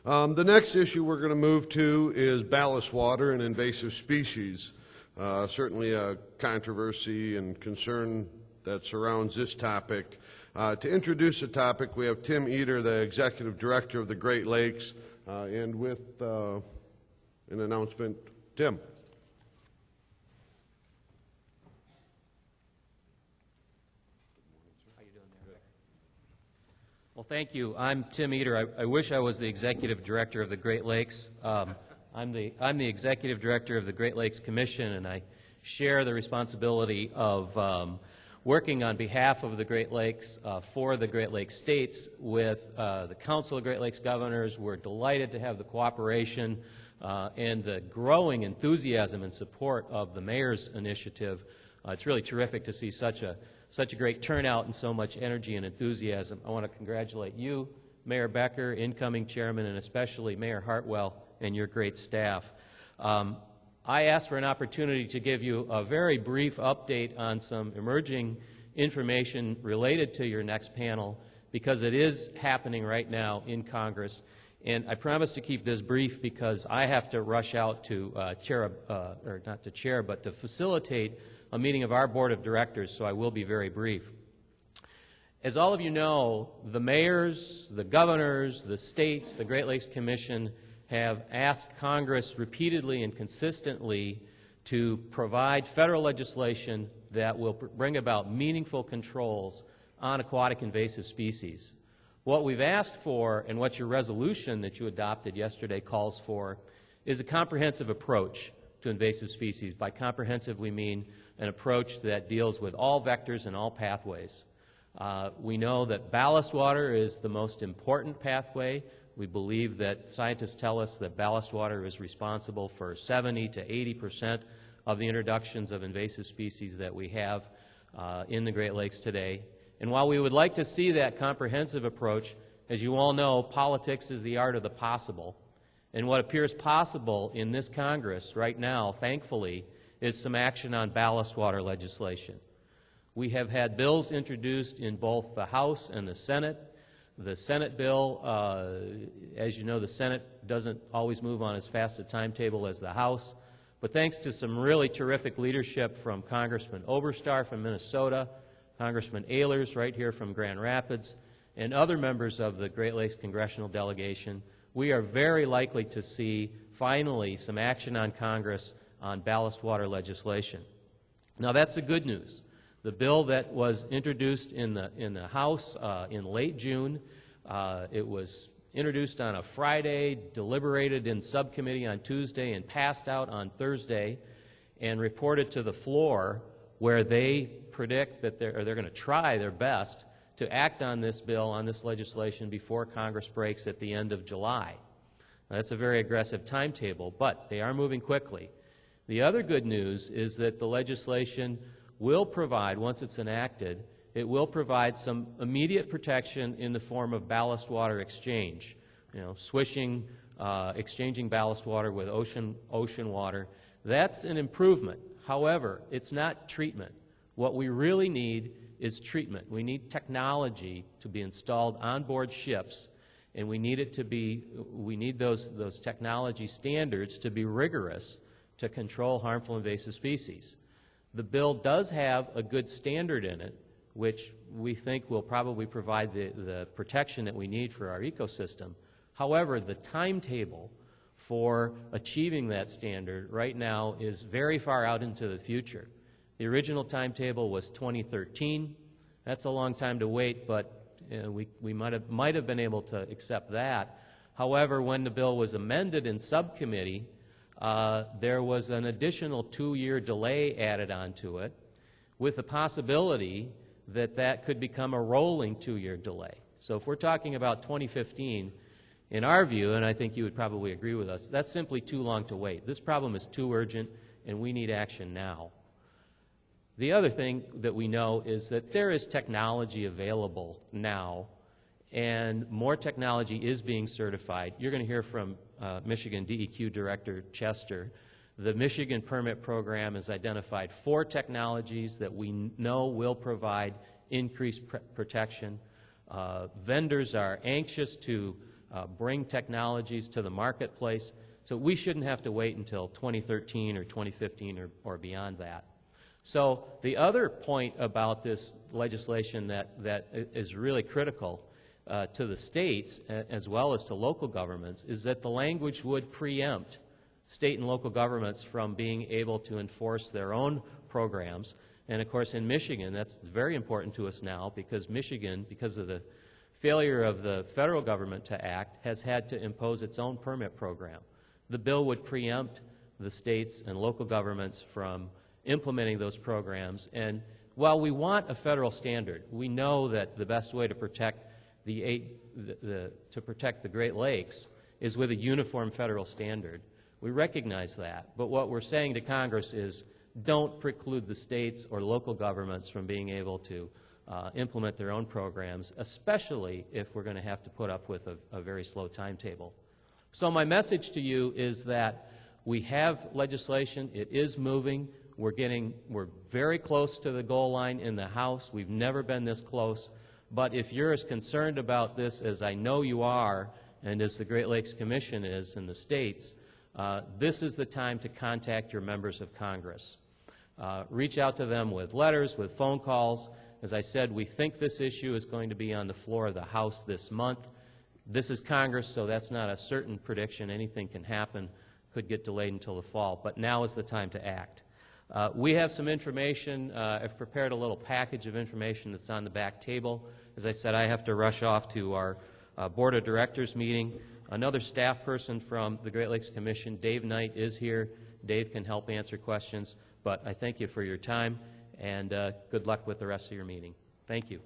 The next issue we're going to move to is ballast water and invasive species. Certainly a controversy and concern that surrounds this topic. To introduce the topic, we have Tim Heder, the Executive Director of the Great Lakes, and with an announcement, Tim. Well, thank you. I'm Tim Heder. I wish I was the Executive Director of the Great Lakes. I'm the Executive Director of the Great Lakes Commission, and I share the responsibility of working on behalf of the Great Lakes for the Great Lakes states with the Council of Great Lakes Governors. We're delighted to have the cooperation and the growing enthusiasm and support of the Mayor's initiative. It's really terrific to see such a great turnout and so much energy and enthusiasm. I want to congratulate you, Mayor Becker, incoming chairman, and especially Mayor Hartwell and your great staff. I asked for an opportunity to give you a very brief update on some emerging information related to your next panel because it is happening right now in Congress. And I promise to keep this brief because I have to rush out to to facilitate a meeting of our Board of Directors, so I will be very brief. As all of you know, the mayors, the governors, the states, the Great Lakes Commission have asked Congress repeatedly and consistently to provide federal legislation that will bring about meaningful controls on aquatic invasive species. What we've asked for and what your resolution that you adopted yesterday calls for is a comprehensive approach to invasive species. By comprehensive, we mean an approach that deals with all vectors and all pathways. We know that ballast water is the most important pathway. We believe that scientists tell us that ballast water is responsible for 70 to 80% of the introductions of invasive species that we have in the Great Lakes today. And while we would like to see that comprehensive approach, as you all know, politics is the art of the possible. And what appears possible in this Congress right now, thankfully, is some action on ballast water legislation. We have had bills introduced in both the House and the Senate. The Senate bill, as you know, the Senate doesn't always move on as fast a timetable as the House, but thanks to some really terrific leadership from Congressman Oberstar from Minnesota, Congressman Ehlers right here from Grand Rapids, and other members of the Great Lakes Congressional Delegation, we are very likely to see finally some action on Congress on ballast water legislation. Now that's the good news. The bill that was introduced in the House in late June, it was introduced on a Friday, deliberated in subcommittee on Tuesday, and passed out on Thursday, and reported to the floor where they predict that they're going to try their best to act on this bill, on this legislation, before Congress breaks at the end of July. Now, that's a very aggressive timetable, but they are moving quickly. The other good news is that the legislation will provide, once it's enacted, it will provide some immediate protection in the form of ballast water exchange. You know, swishing, exchanging ballast water with ocean water. That's an improvement. However, it's not treatment. What we really need is treatment. We need technology to be installed on board ships, and we need those technology standards to be rigorous to control harmful invasive species. The bill does have a good standard in it, which we think will probably provide the protection that we need for our ecosystem. However, the timetable for achieving that standard right now is very far out into the future. The original timetable was 2013. That's a long time to wait, but we might have been able to accept that. However, when the bill was amended in subcommittee, there was an additional 2-year delay added onto it with the possibility that that could become a rolling 2-year delay. So if we're talking about 2015, in our view, and I think you would probably agree with us, that's simply too long to wait. This problem is too urgent, and we need action now. The other thing that we know is that there is technology available now, and more technology is being certified. You're going to hear from Michigan DEQ Director Chester. The Michigan Permit Program has identified 4 technologies that we know will provide increased protection. Vendors are anxious to bring technologies to the marketplace. So we shouldn't have to wait until 2013 or 2015 or beyond that. So the other point about this legislation that is really critical to the states as well as to local governments is that the language would preempt state and local governments from being able to enforce their own programs. And of course in Michigan, that's very important to us now, because Michigan, because of the failure of the federal government to act, has had to impose its own permit program. The bill would preempt the states and local governments from implementing those programs. And while we want a federal standard, we know that the best way to protect the Great Lakes is with a uniform federal standard. We recognize that. But what we're saying to Congress is, don't preclude the states or local governments from being able to implement their own programs, especially if we're going to have to put up with a very slow timetable. So my message to you is that we have legislation. It is moving. We're very close to the goal line in the House. We've never been this close. But if you're as concerned about this as I know you are, and as the Great Lakes Commission is in the states, this is the time to contact your members of Congress. Reach out to them with letters, with phone calls. As I said, we think this issue is going to be on the floor of the House this month. This is Congress, so that's not a certain prediction. Anything can happen. Could get delayed until the fall. But now is the time to act. We have some information. I've prepared a little package of information that's on the back table. As I said, I have to rush off to our Board of Directors meeting. Another staff person from the Great Lakes Commission, Dave Knight, is here. Dave can help answer questions. But I thank you for your time, and good luck with the rest of your meeting. Thank you.